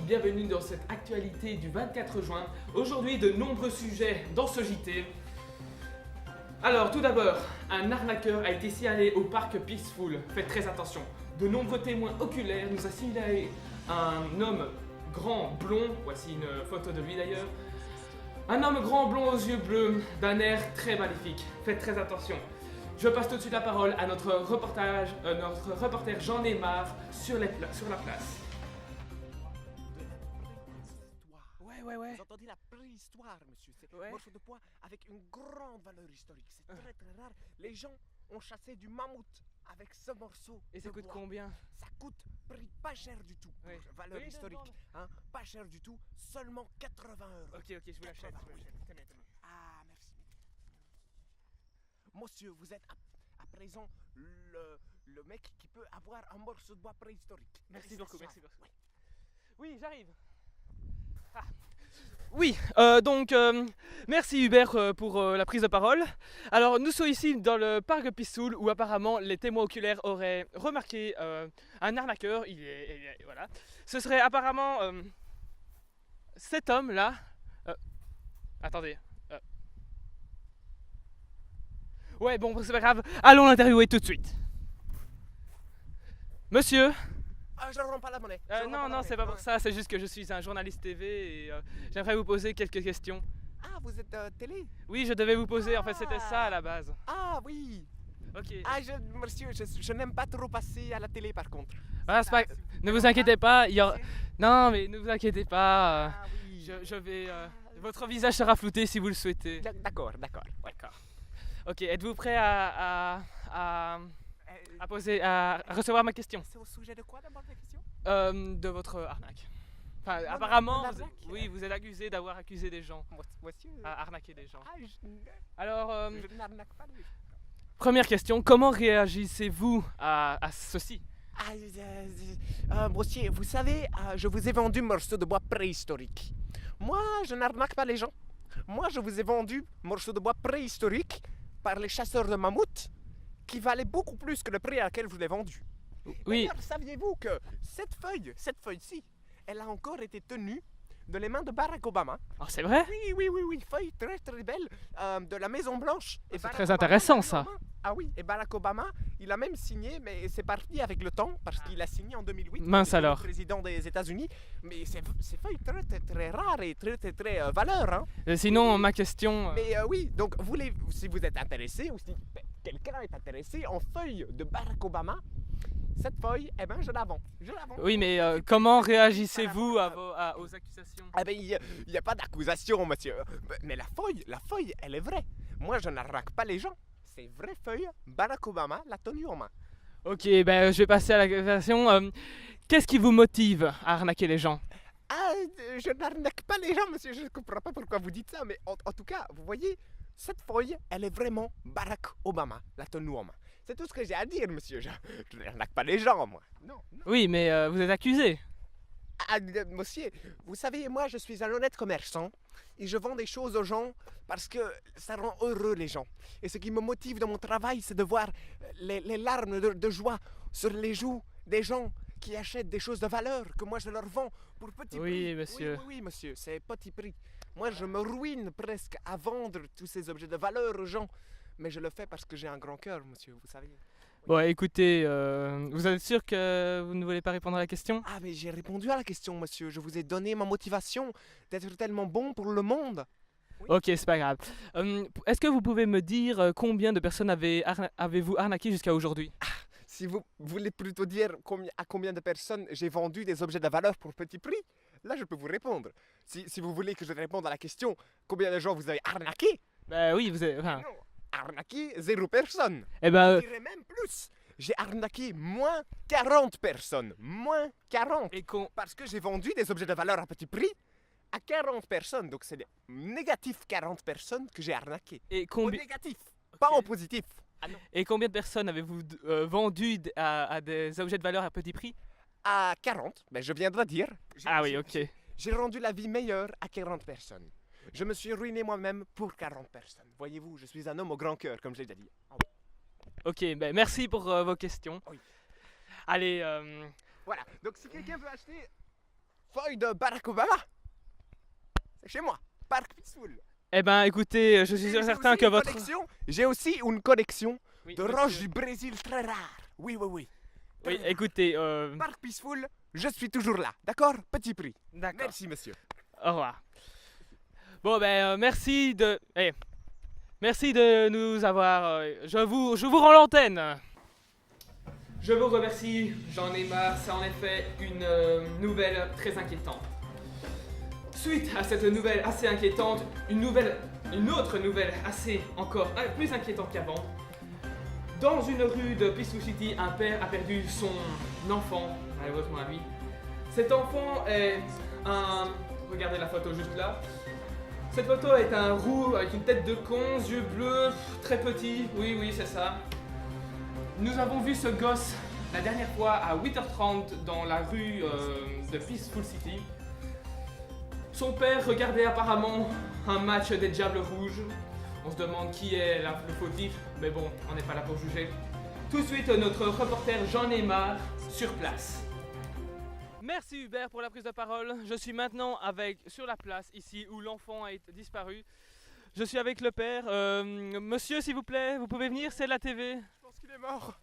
bienvenue dans cette actualité du 24 juin. Aujourd'hui, de nombreux sujets dans ce JT. Alors, tout d'abord, un arnaqueur a été signalé au parc Peaceful. Faites très attention. De nombreux témoins oculaires nous a signalé un homme grand, blond, voici une photo de lui d'ailleurs. Un homme grand, blond aux yeux bleus, d'un air très maléfique. Faites très attention. Je passe tout de suite la parole à notre reporter Jean Neymar sur la place. Ouais. Vous entendez la préhistoire, monsieur. C'est un morceau de bois avec une grande valeur historique. C'est très très rare. Les gens ont chassé du mammouth avec ce morceau. Et ça de coûte bois. combien? Ça coûte prix pas cher du tout. Ouais. Valeur Oui, historique. Hein, pas cher du tout. Seulement 80 €. Ok, je vous l'achète. Tenez. Ah, merci. Monsieur, vous êtes à présent le mec qui peut avoir un morceau de bois préhistorique. Merci beaucoup. Ouais. Oui, j'arrive. Oui, merci Hubert pour la prise de parole. Alors, nous sommes ici dans le parc Peaceful où apparemment les témoins oculaires auraient remarqué un arnaqueur. Voilà. Ce serait apparemment cet homme-là. Attendez. Ouais, bon, c'est pas grave. Allons l'interviewer tout de suite. Monsieur. Ah, je ne rends pas la monnaie. Non, c'est pas pour ça, c'est juste que je suis un journaliste TV et j'aimerais vous poser quelques questions. Ah, vous êtes télé? Oui, je devais vous poser, en fait c'était ça à la base. Ah oui. Ok. Ah, monsieur, je n'aime pas trop passer à la télé par contre. Ah, ne vous inquiétez pas, Non, mais ne vous inquiétez pas, Ah oui. je vais... Votre visage sera flouté si vous le souhaitez. D'accord. Ouais. D'accord. Ok, êtes-vous prêt à recevoir ma question? C'est au sujet de quoi d'abord la question? De votre arnaque. Enfin, Mon apparemment, arnaque? vous êtes accusé d'avoir accusé des gens, Monsieur. à arnaquer des gens. Ah, Alors, je n'arnaque pas les gens. première question, comment réagissez-vous à ceci? Monsieur, vous savez, je vous ai vendu un morceau de bois préhistorique. Moi, je n'arnaque pas les gens. Moi, je vous ai vendu un morceau de bois préhistorique par les chasseurs de mammouths qui valait beaucoup plus que le prix à laquelle je vous l'ai vendu. Oui. D'ailleurs, saviez-vous que cette feuille-ci, elle a encore été tenue de les mains de Barack Obama? Oh, c'est vrai? Oui, feuille très très belle de la Maison Blanche. Et C'est Barack très Obama, intéressant, ça. Ah oui, et Barack Obama, il a même signé, mais c'est parti avec le temps parce qu'il a signé en 2008. Mince il était alors. le président des États-Unis. Mais c'est feuille très très très rare et très très très valeur, hein. Sinon, ma question... Mais oui, donc si vous êtes intéressé ou si quelqu'un est intéressé en feuille de Barack Obama, cette feuille, eh ben je la vends. Oui, mais comment réagissez-vous aux accusations? Eh ben il n'y a pas d'accusation, monsieur. Mais la feuille, elle est vraie. Moi, je n'arnaque pas les gens. C'est vraie feuille, Barack Obama l'a tenue en main. Ok, ben je vais passer à la question. Qu'est-ce qui vous motive à arnaquer les gens? Ah, je n'arnaque pas les gens, monsieur. Je ne comprends pas pourquoi vous dites ça, mais en tout cas, vous voyez, cette feuille, elle est vraiment Barack Obama l'a tenue en main. C'est tout ce que j'ai à dire, monsieur. Je n'arnaque pas les gens, moi. Non. Oui, mais vous êtes accusé. Ah, monsieur, vous savez, moi, je suis un honnête commerçant et je vends des choses aux gens parce que ça rend heureux les gens. Et ce qui me motive dans mon travail, c'est de voir les larmes de joie sur les joues des gens qui achètent des choses de valeur que moi je leur vends pour petit prix. Oui, monsieur. Oui, monsieur, c'est petit prix. Moi, je me ruine presque à vendre tous ces objets de valeur aux gens. Mais je le fais parce que j'ai un grand cœur, monsieur, vous savez. Bon, écoutez, vous êtes sûr que vous ne voulez pas répondre à la question? Ah, mais j'ai répondu à la question, monsieur. Je vous ai donné ma motivation d'être tellement bon pour le monde. Oui. Ok, c'est pas grave. Est-ce que vous pouvez me dire combien de personnes avez-vous arnaqué jusqu'à aujourd'hui? Si vous voulez plutôt dire à combien de personnes j'ai vendu des objets de valeur pour petit prix, là je peux vous répondre. Si vous voulez que je réponde à la question, combien de gens vous avez arnaqué? Bah oui, vous avez... Enfin, Non, arnaqué 0 personne. eh ben... Je dirais même plus. J'ai arnaqué moins 40 personnes. Moins 40. Parce que j'ai vendu des objets de valeur à petit prix à 40 personnes. Donc c'est négatif 40 personnes que j'ai arnaqué. Au négatif, pas en positif. Ah non. Et combien de personnes avez-vous vendu à des objets de valeur à petit prix? À 40, mais je viens de le dire. Ah oui, ok. J'ai rendu la vie meilleure à 40 personnes. Je me suis ruiné moi-même pour 40 personnes. Voyez-vous, je suis un homme au grand cœur, comme je l'ai déjà dit. Ah oui. Ok, ben merci pour vos questions. Oui. Allez, Voilà, donc si quelqu'un veut acheter portefeuille de Barack Obama. C'est chez moi, Parc Peaceful. Eh ben, écoutez, je suis Et j'ai certain aussi que une votre... collection- J'ai aussi une collection Oui, de monsieur. roches du Brésil très rares. Oui, oui, oui. Oui, écoutez, Parc Peaceful, je suis toujours là. D'accord? Petit prix. d'accord. Merci, monsieur. Au revoir. Bon, ben, merci de... merci de nous avoir... je vous rends l'antenne. Je vous remercie, j'en ai marre, c'est en effet une nouvelle très inquiétante. Suite à cette nouvelle assez inquiétante, une autre nouvelle assez encore plus inquiétante qu'avant. Dans une rue de Peaceful City, un père a perdu son enfant, malheureusement à lui. Cet enfant est un... Regardez la photo juste là. Cette photo est un roux avec une tête de con, yeux bleus, très petit, oui c'est ça. Nous avons vu ce gosse la dernière fois à 8h30 dans la rue de Peaceful City. Son père regardait apparemment un match des Diables Rouges. On se demande qui est le fautif, mais bon, on n'est pas là pour juger. Tout de suite, notre reporter J'en ai marre sur place. Merci Hubert pour la prise de parole. Je suis maintenant sur la place ici où l'enfant a disparu. Je suis avec le père. Monsieur, s'il vous plaît, vous pouvez venir, c'est la TV. Je pense qu'il est mort.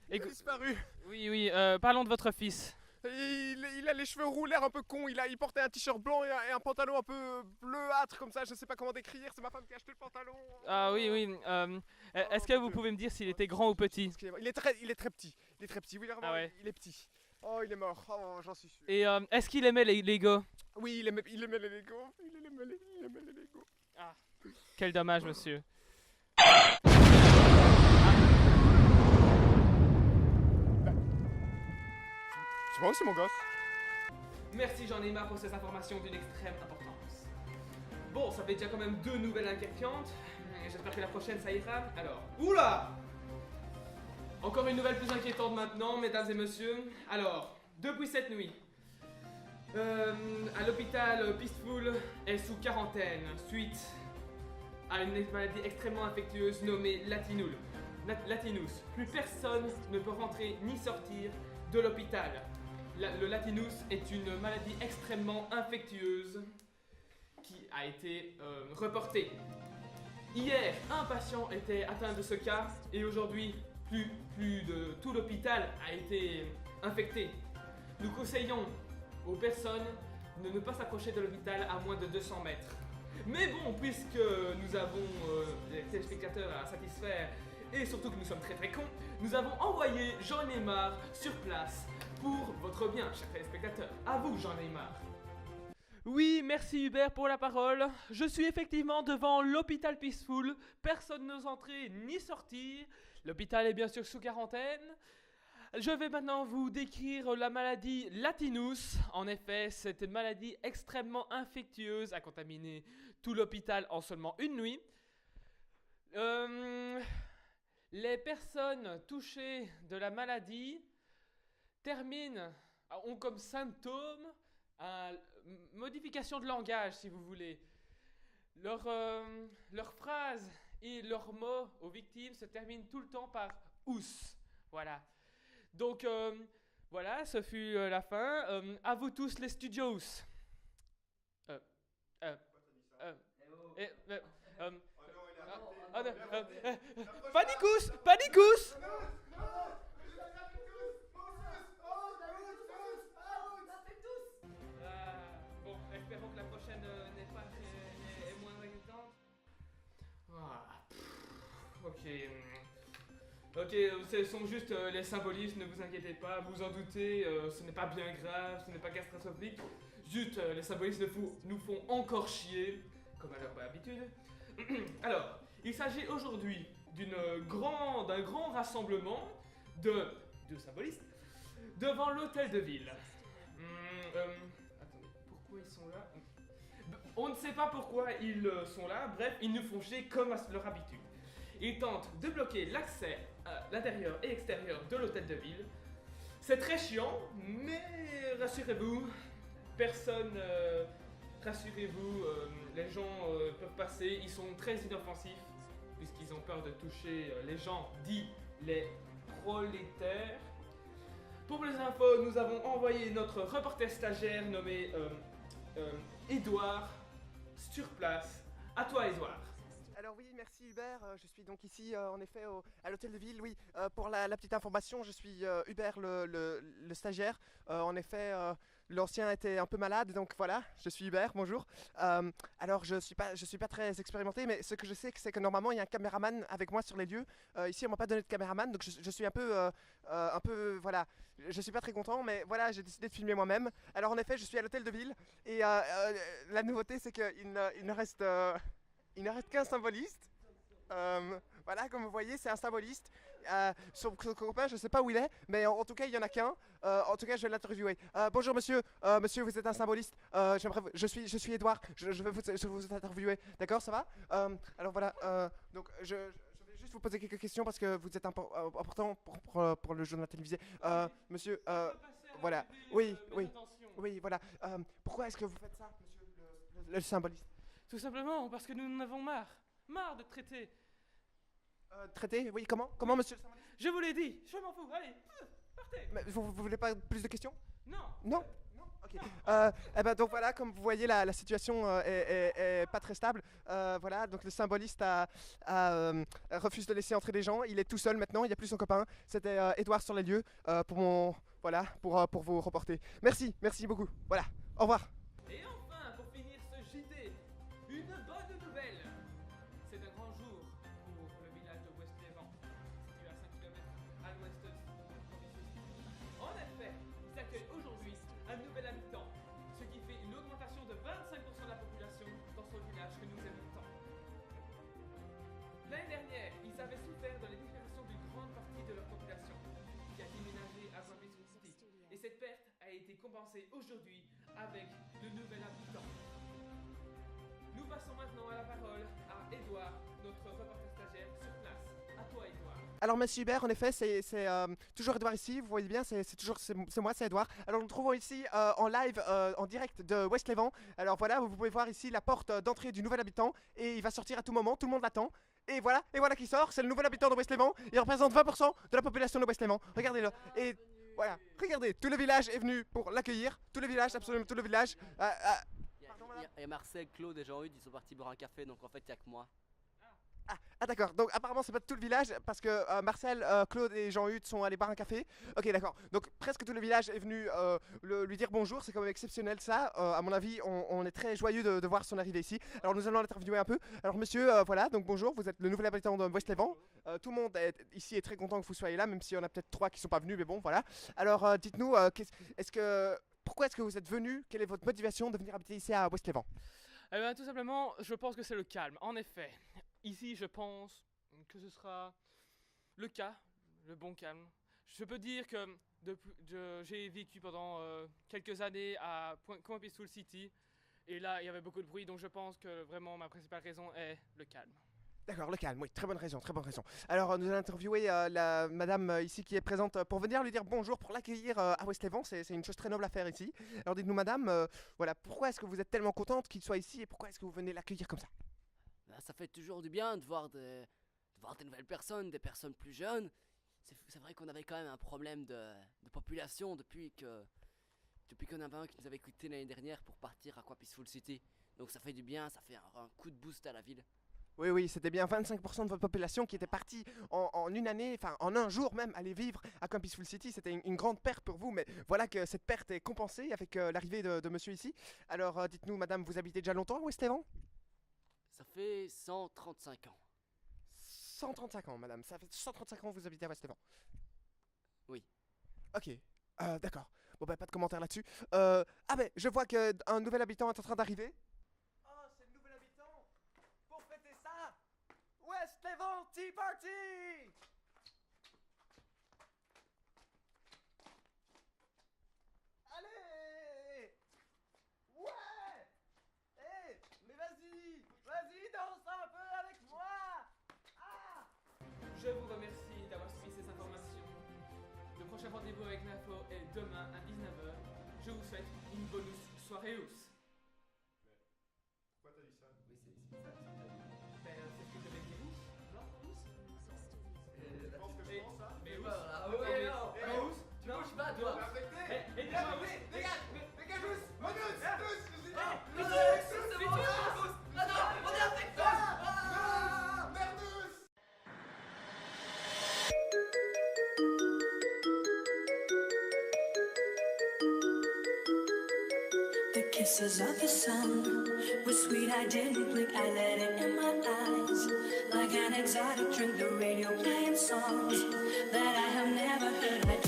Il a disparu. Oui, parlons de votre fils. Il a les cheveux roux, l'air un peu con. Il portait un t-shirt blanc et un pantalon un peu bleuâtre comme ça. Je ne sais pas comment décrire. C'est ma femme qui a acheté le pantalon. Ah oui. Est-ce que vous pouvez me dire s'il était grand ou petit? Il est très petit. Il est très petit. Oui, Ah ouais. il est petit. Oh, il est mort. Oh, j'en suis sûr. Et est-ce qu'il aimait les Lego? Oui, il aimait les Lego. Il aimait les Lego. Ah, quel dommage, monsieur. C'est moi ou c'est mon gosse? Merci, j'en ai marre pour ces informations d'une extrême importance. Bon, ça fait déjà quand même 2 nouvelles inquiétantes. J'espère que la prochaine ça ira. Alors, oula! Encore une nouvelle plus inquiétante maintenant, mesdames et messieurs. Alors, depuis cette nuit, à l'hôpital Peaceful est sous quarantaine suite à une maladie extrêmement infectieuse nommée Latinus. Plus personne ne peut rentrer ni sortir de l'hôpital. Le Latinus est une maladie extrêmement infectieuse qui a été reportée. Hier, un patient était atteint de ce cas et aujourd'hui, plus de tout l'hôpital a été infecté. Nous conseillons aux personnes de ne pas s'approcher de l'hôpital à moins de 200 mètres. Mais bon, puisque nous avons des téléspectateurs à satisfaire et surtout que nous sommes très cons, nous avons envoyé J'en ai marre sur place pour votre bien, chers téléspectateurs. À vous, J'en ai marre. Oui, merci Hubert pour la parole. Je suis effectivement devant l'hôpital Peaceful. Personne n'ose entrer ni sortir. L'hôpital est bien sûr sous quarantaine. Je vais maintenant vous décrire la maladie Latinus. En effet, c'est une maladie extrêmement infectieuse à contaminer tout l'hôpital en seulement une nuit. Les personnes touchées de la maladie ont comme symptôme une modification de langage, si vous voulez. Leurs phrases et leurs mots aux victimes se terminent tout le temps par « ous ». Voilà. Donc, voilà, ce fut la fin. À vous tous les studios. Panicus! Bon, espérons que la prochaine n'est pas est moins inquiétante. Ok, ce sont juste les symbolismes, ne vous inquiétez pas, vous en doutez, ce n'est pas bien grave, ce n'est pas catastrophique. Juste, les symbolismes nous font encore chier, comme à leur habitude. Alors, il s'agit aujourd'hui d'un grand rassemblement de symbolistes devant l'hôtel de ville. Attendez, pourquoi ils sont là? On ne sait pas pourquoi ils sont là, bref, ils nous font chier comme à leur habitude. Ils tentent de bloquer l'accès à l'intérieur et extérieur de l'hôtel de ville. C'est très chiant, mais rassurez-vous, les gens peuvent passer, ils sont très inoffensifs, puisqu'ils ont peur de toucher les gens dits les prolétaires. Pour les infos, nous avons envoyé notre reporter stagiaire nommé Edouard sur place. À toi, Edouard. Alors oui, merci Hubert. Je suis donc ici en effet à l'hôtel de ville. Oui, pour la petite information, je suis Hubert le stagiaire. En effet, l'ancien était un peu malade, donc voilà, je suis Hubert. Bonjour. Alors je suis pas très expérimenté, mais ce que je sais, c'est que normalement il y a un caméraman avec moi sur les lieux. Ici, on m'a pas donné de caméraman, donc je suis un peu voilà. Je suis pas très content, mais voilà, j'ai décidé de filmer moi-même. Alors en effet, je suis à l'hôtel de ville et la nouveauté, c'est qu'il ne reste qu'un symboliste. Voilà, comme vous voyez, c'est un symboliste. Son copain, je ne sais pas où il est, mais en tout cas, il n'y en a qu'un. En tout cas, je vais l'interviewer. Bonjour monsieur, monsieur, vous êtes un symboliste. Je suis Edouard, je vais vous interviewer. D'accord, ça va alors voilà, donc je vais juste vous poser quelques questions parce que vous êtes important pour le journal télévisé. Monsieur, voilà, oui, voilà. Pourquoi est-ce que vous faites ça, monsieur le symboliste? Tout simplement parce que nous en avons marre de traiter. Traité? Oui, comment monsieur le symboliste? Je vous l'ai dit, je m'en fous, allez, partez. Mais vous voulez pas plus de questions? Non. Non? Ok. Eh ben donc voilà, comme vous voyez, la situation est pas très stable. Voilà, donc le symboliste refuse de laisser entrer des gens. Il est tout seul maintenant, il n'y a plus son copain. C'était Edouard sur les lieux pour vous reporter. Merci beaucoup. Voilà, au revoir. Et enfin, pour finir ce JT, une bonne nouvelle. C'est un grand jour pour le village de West-Lévent, situé à 5 km à l'ouest de En effet, ils accueillent aujourd'hui un nouvel habitant, ce qui fait une augmentation de 25% de la population dans ce village que nous aimons tant. L'année dernière, ils avaient souffert de l'émigration d'une grande partie de leur population, qui a déménagé à Guapisou City. Et cette perte a été compensée aujourd'hui avec le nouvel habitant. Nous passons maintenant à la parole à Edouard, notre reporter stagiaire sur place. À toi, Edouard. Alors monsieur Hubert, en effet, c'est toujours Edouard ici, vous voyez bien, c'est moi, c'est Edouard. Alors nous nous trouvons ici en live, en direct de West-Lévent. Alors voilà, vous pouvez voir ici la porte d'entrée du nouvel habitant et il va sortir à tout moment, tout le monde l'attend. Et voilà qui sort, c'est le nouvel habitant de West-Lévent. Il représente 20% de la population de West-Lévent. Regardez-le. Et voilà, regardez, tout le village est venu pour l'accueillir. Tout le village, absolument tout le village. Il y a Marcel, Claude et Jean-Hugues, ils sont partis boire un café, donc en fait il n'y a que moi. D'accord, donc apparemment c'est pas tout le village parce que Marcel, Claude et Jean-Hugues sont allés boire un café. Ok, d'accord, donc presque tout le village est venu lui dire bonjour, c'est quand même exceptionnel ça. À mon avis, on est très joyeux de voir son arrivée ici. Alors nous allons l'interviewer un peu. Alors monsieur, voilà, donc bonjour, vous êtes le nouvel habitant de West-Lévent. Tout le monde ici est très content que vous soyez là, même s'il y en a peut-être 3 qui sont pas venus, mais bon, voilà. Alors dites-nous, pourquoi est-ce que vous êtes venu? Quelle est votre motivation de venir habiter ici à West-Lévent? Eh bien, tout simplement, je pense que c'est le calme. En effet, ici, je pense que ce sera le cas, le bon calme. Je peux dire que j'ai vécu pendant quelques années à Point Peaceful City, et là, il y avait beaucoup de bruit, donc je pense que vraiment ma principale raison est le calme. D'accord, le calme, oui, très bonne raison. Alors, nous allons interviewer la madame ici qui est présente pour venir lui dire bonjour, pour l'accueillir à West-Lévent. C'est une chose très noble à faire ici. Alors, dites-nous, madame, voilà, pourquoi est-ce que vous êtes tellement contente qu'il soit ici et pourquoi est-ce que vous venez l'accueillir comme ça? Ben, ça fait toujours du bien de voir des nouvelles personnes, des personnes plus jeunes. C'est vrai qu'on avait quand même un problème de population depuis qu'on avait un qui nous avait quitté l'année dernière pour partir à Peaceful City. Donc ça fait du bien, ça fait un coup de boost à la ville. Oui, c'était bien 25% de votre population qui était partie en une année, enfin en un jour même, aller vivre à Camp Peaceful City. C'était une grande perte pour vous, mais voilà que cette perte est compensée avec l'arrivée de monsieur ici. Alors dites-nous, madame, vous habitez déjà longtemps à West-Lévent? Ça fait 135 ans. 135 ans, madame. Ça fait 135 ans que vous habitez à West-Lévent. Oui. Ok, d'accord. Bon, bah, pas de commentaire là-dessus. Je vois qu'un nouvel habitant est en train d'arriver. Oh, c'est le nouvel habitant! Pour fêter ça! West-Lévent Tea Party! Allez! Ouais! Hey! Mais vas-y, danse un peu avec moi! Ah! Je vous remercie d'avoir suivi ces informations. Le prochain rendez-vous avec l'info est demain à 19h. Je vous souhaite une bonne soirée ous. Pourquoi t'as dit ça? Oui, c'est ça. Ben, c'est ce que je vais dire ous. Non, ous. Tu penses que je pense ça? Mais ous. Voilà, Non, ouais, mais- non. mais ous, tu Non, bouges je bats, non, kisses of the sun were sweet, I didn't blink, I let it in my eyes. Like an exotic drink, the radio playing songs that I have never heard. I